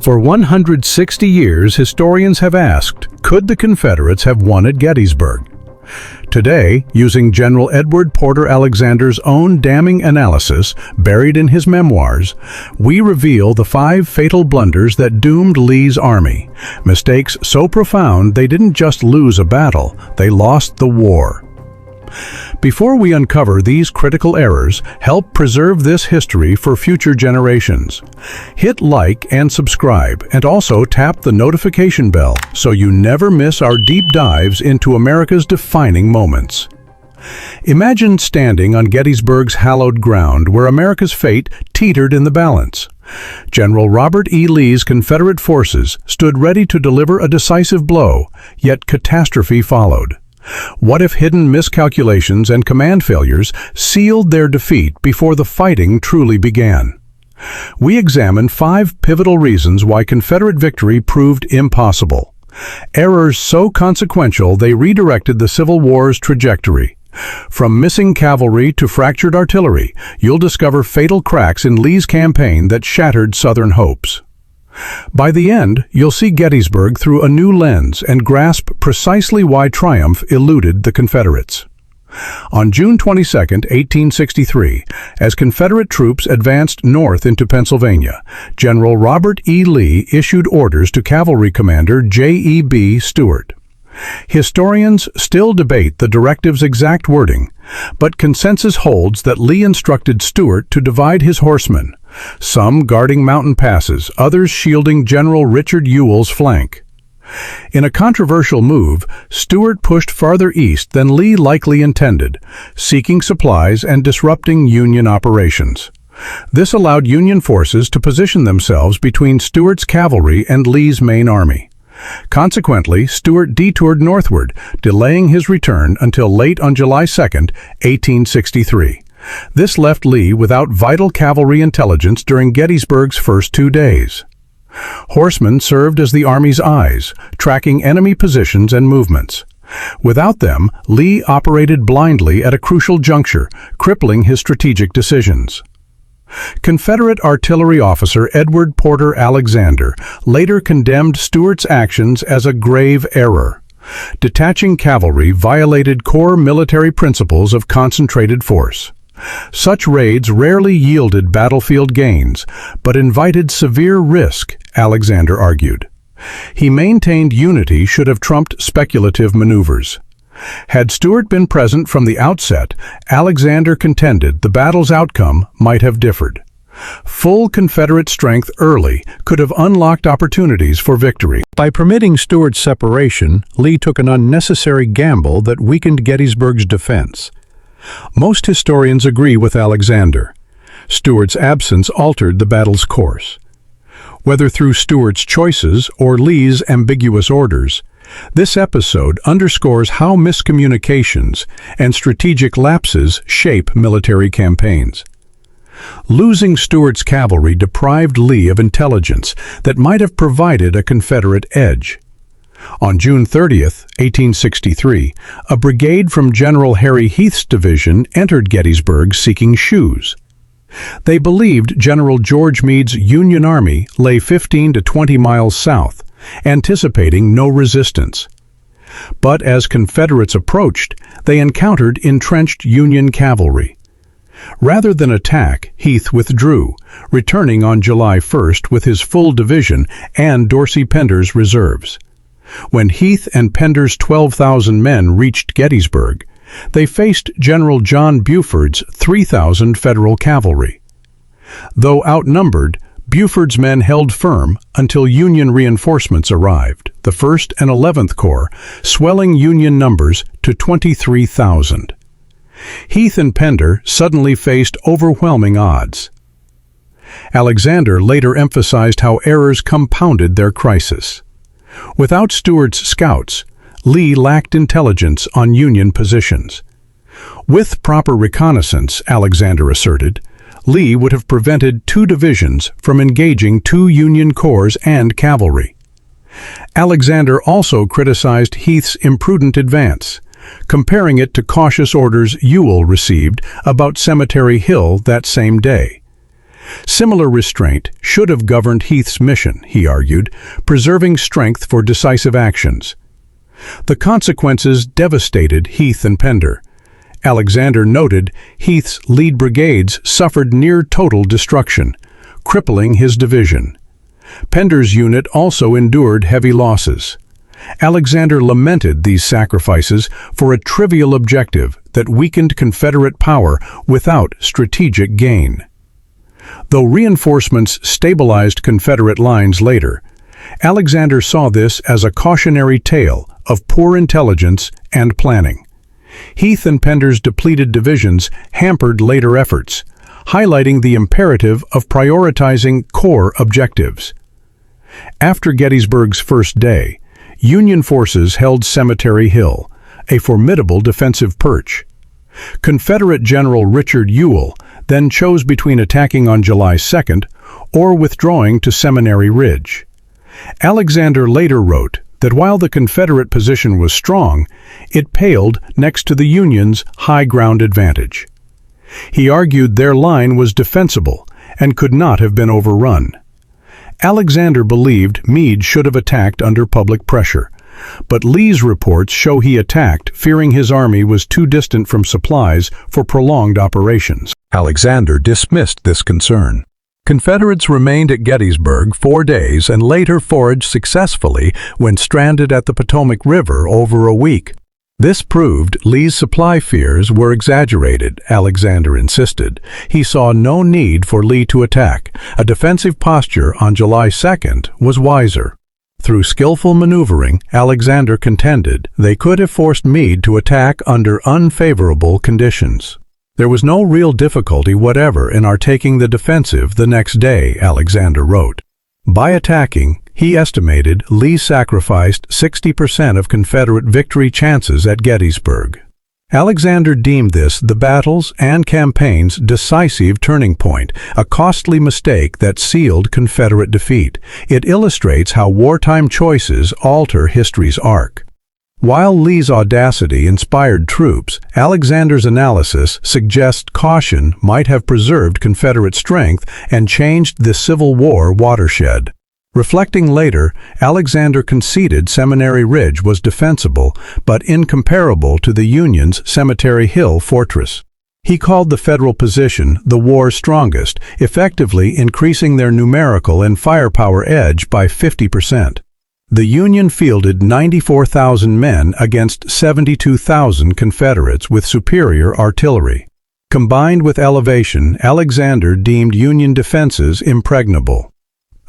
For 160 years, historians have asked, could the Confederates have won at Gettysburg? Today, using General Edward Porter Alexander's own damning analysis, buried in his memoirs, we reveal the 5 fatal blunders that doomed Lee's army. Mistakes so profound they didn't just lose a battle, they lost the war. Before we uncover these critical errors, help preserve this history for future generations. Hit like and subscribe, and also tap the notification bell so you never miss our deep dives into America's defining moments. Imagine standing on Gettysburg's hallowed ground where America's fate teetered in the balance. General Robert E. Lee's Confederate forces stood ready to deliver a decisive blow, yet catastrophe followed. What if hidden miscalculations and command failures sealed their defeat before the fighting truly began? We examine 5 pivotal reasons why Confederate victory proved impossible. Errors so consequential they redirected the Civil War's trajectory. From missing cavalry to fractured artillery, you'll discover fatal cracks in Lee's campaign that shattered Southern hopes. By the end, you'll see Gettysburg through a new lens and grasp precisely why triumph eluded the Confederates. On June 22, 1863, as Confederate troops advanced north into Pennsylvania, General Robert E. Lee issued orders to Cavalry Commander J.E.B. Stuart. Historians still debate the directive's exact wording, but consensus holds that Lee instructed Stuart to divide his horsemen, some guarding mountain passes, others shielding General Richard Ewell's flank. In a controversial move, Stuart pushed farther east than Lee likely intended, seeking supplies and disrupting Union operations. This allowed Union forces to position themselves between Stuart's cavalry and Lee's main army. Consequently, Stuart detoured northward, delaying his return until late on July 2, 1863. This left Lee without vital cavalry intelligence during Gettysburg's first 2 days. Horsemen served as the army's eyes, tracking enemy positions and movements. Without them, Lee operated blindly at a crucial juncture, crippling his strategic decisions. Confederate artillery officer Edward Porter Alexander later condemned Stuart's actions as a grave error. Detaching cavalry violated core military principles of concentrated force. Such raids rarely yielded battlefield gains, but invited severe risk, Alexander argued. He maintained unity should have trumped speculative maneuvers. Had Stuart been present from the outset, Alexander contended the battle's outcome might have differed. Full Confederate strength early could have unlocked opportunities for victory. By permitting Stuart's separation, Lee took an unnecessary gamble that weakened Gettysburg's defense. Most historians agree with Alexander. Stuart's absence altered the battle's course. Whether through Stuart's choices or Lee's ambiguous orders, this episode underscores how miscommunications and strategic lapses shape military campaigns. Losing Stuart's cavalry deprived Lee of intelligence that might have provided a Confederate edge. On June 30, 1863, a brigade from General Harry Heath's division entered Gettysburg seeking shoes. They believed General George Meade's Union Army lay 15 to 20 miles south, anticipating no resistance. But as Confederates approached, they encountered entrenched Union cavalry. Rather than attack, Heath withdrew, returning on July 1st with his full division and Dorsey Pender's reserves. When Heath and Pender's 12,000 men reached Gettysburg, they faced General John Buford's 3,000 Federal cavalry. Though outnumbered, Buford's men held firm until Union reinforcements arrived, the 1st and 11th Corps, swelling Union numbers to 23,000. Heath and Pender suddenly faced overwhelming odds. Alexander later emphasized how errors compounded their crisis. Without Stuart's scouts, Lee lacked intelligence on Union positions. With proper reconnaissance, Alexander asserted, Lee would have prevented 2 divisions from engaging 2 Union corps and cavalry. Alexander also criticized Heath's imprudent advance, comparing it to cautious orders Ewell received about Cemetery Hill that same day. Similar restraint should have governed Heath's mission, he argued, preserving strength for decisive actions. The consequences devastated Heath and Pender. Alexander noted Heath's lead brigades suffered near total destruction, crippling his division. Pender's unit also endured heavy losses. Alexander lamented these sacrifices for a trivial objective that weakened Confederate power without strategic gain. Though reinforcements stabilized Confederate lines later, Alexander saw this as a cautionary tale of poor intelligence and planning. Heath and Pender's depleted divisions hampered later efforts, highlighting the imperative of prioritizing core objectives. After Gettysburg's first day, Union forces held Cemetery Hill, a formidable defensive perch. Confederate General Richard Ewell then chose between attacking on July 2nd or withdrawing to Seminary Ridge. Alexander later wrote that while the Confederate position was strong, it paled next to the Union's high ground advantage. He argued their line was defensible and could not have been overrun. Alexander believed Meade should have attacked under public pressure, but Lee's reports show he attacked fearing his army was too distant from supplies for prolonged operations. Alexander dismissed this concern. Confederates remained at Gettysburg 4 days and later foraged successfully when stranded at the Potomac River over a week. This proved Lee's supply fears were exaggerated, Alexander insisted. He saw no need for Lee to attack. A defensive posture on July 2nd was wiser. Through skillful maneuvering, Alexander contended they could have forced Meade to attack under unfavorable conditions. There was no real difficulty whatever in our taking the defensive the next day, Alexander wrote. By attacking, he estimated Lee sacrificed 60% of Confederate victory chances at Gettysburg. Alexander deemed this the battle's and campaign's decisive turning point, a costly mistake that sealed Confederate defeat. It illustrates how wartime choices alter history's arc. While Lee's audacity inspired troops, Alexander's analysis suggests caution might have preserved Confederate strength and changed the Civil War watershed. Reflecting later, Alexander conceded Seminary Ridge was defensible but incomparable to the Union's Cemetery Hill fortress. He called the Federal position the war's strongest, effectively increasing their numerical and firepower edge by 50%. The Union fielded 94,000 men against 72,000 Confederates with superior artillery. Combined with elevation, Alexander deemed Union defenses impregnable.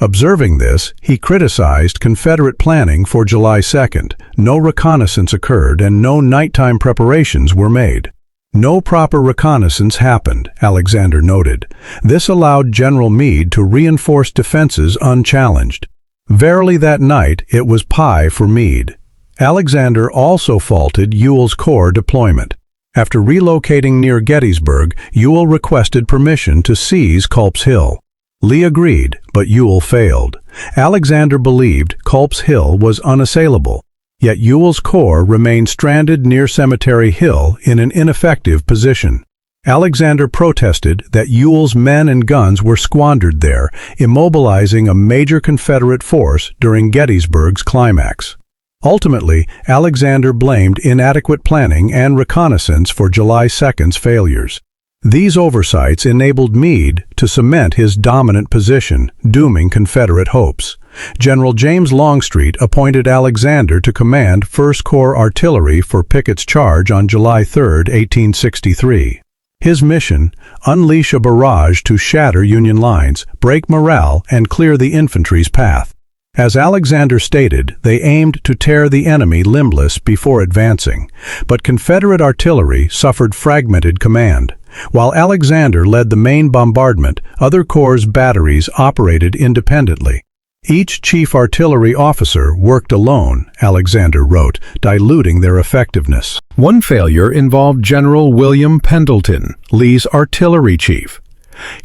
Observing this, he criticized Confederate planning for July 2nd. No reconnaissance occurred and no nighttime preparations were made. No proper reconnaissance happened, Alexander noted. This allowed General Meade to reinforce defenses unchallenged. Verily that night it was pie for Meade. Alexander also faulted Ewell's corps deployment. After relocating near Gettysburg, Ewell requested permission to seize Culp's Hill. Lee agreed, but Ewell failed. Alexander believed Culp's Hill was unassailable, yet Ewell's corps remained stranded near Cemetery Hill in an ineffective position. Alexander protested that Ewell's men and guns were squandered there, immobilizing a major Confederate force during Gettysburg's climax. Ultimately, Alexander blamed inadequate planning and reconnaissance for July 2nd's failures. These oversights enabled Meade to cement his dominant position, dooming Confederate hopes. General James Longstreet appointed Alexander to command 1st Corps Artillery for Pickett's charge on July 3, 1863. His mission: unleash a barrage to shatter Union lines, break morale, and clear the infantry's path. As Alexander stated, they aimed to tear the enemy limbless before advancing, but Confederate artillery suffered fragmented command. While Alexander led the main bombardment, other corps' batteries operated independently. Each chief artillery officer worked alone, Alexander wrote, diluting their effectiveness. One failure involved General William Pendleton, Lee's artillery chief.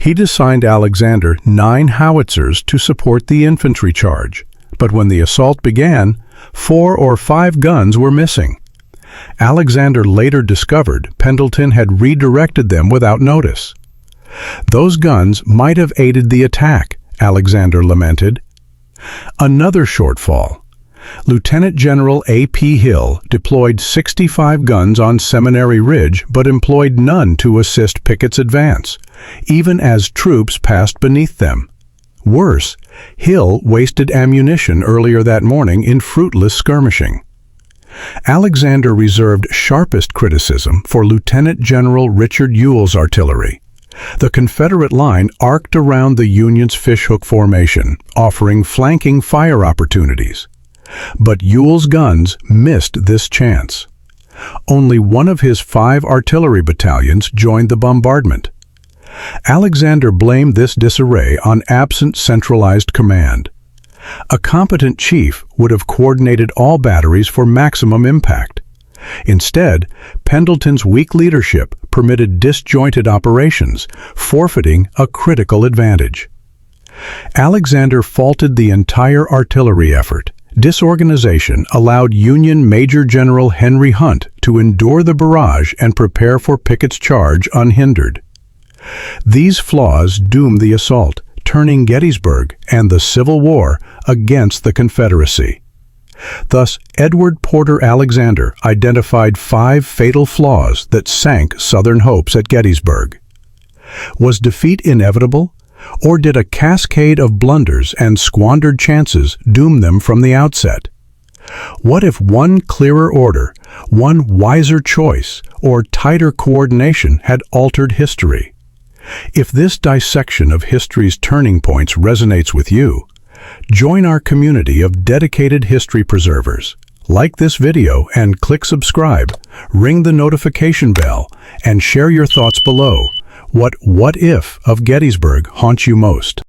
He'd assigned Alexander 9 howitzers to support the infantry charge, but when the assault began, 4 or 5 guns were missing. Alexander later discovered Pendleton had redirected them without notice. Those guns might have aided the attack, Alexander lamented. Another shortfall. Lieutenant General A.P. Hill deployed 65 guns on Seminary Ridge but employed none to assist Pickett's advance, even as troops passed beneath them. Worse, Hill wasted ammunition earlier that morning in fruitless skirmishing. Alexander reserved sharpest criticism for Lieutenant General Richard Ewell's artillery. The Confederate line arced around the Union's fishhook formation, offering flanking fire opportunities. But Ewell's guns missed this chance. Only one of his 5 artillery battalions joined the bombardment. Alexander blamed this disarray on absent centralized command. A competent chief would have coordinated all batteries for maximum impact. Instead, Pendleton's weak leadership permitted disjointed operations, forfeiting a critical advantage. Alexander faulted the entire artillery effort. Disorganization allowed Union Major General Henry Hunt to endure the barrage and prepare for Pickett's charge unhindered. These flaws doomed the assault, turning Gettysburg and the Civil War against the Confederacy. Thus, Edward Porter Alexander identified 5 fatal flaws that sank Southern hopes at Gettysburg. Was defeat inevitable? Or did a cascade of blunders and squandered chances doom them from the outset? What if one clearer order, one wiser choice, or tighter coordination had altered history? If this dissection of history's turning points resonates with you, join our community of dedicated history preservers. Like this video and click subscribe, ring the notification bell, and share your thoughts below. What if of Gettysburg haunts you most?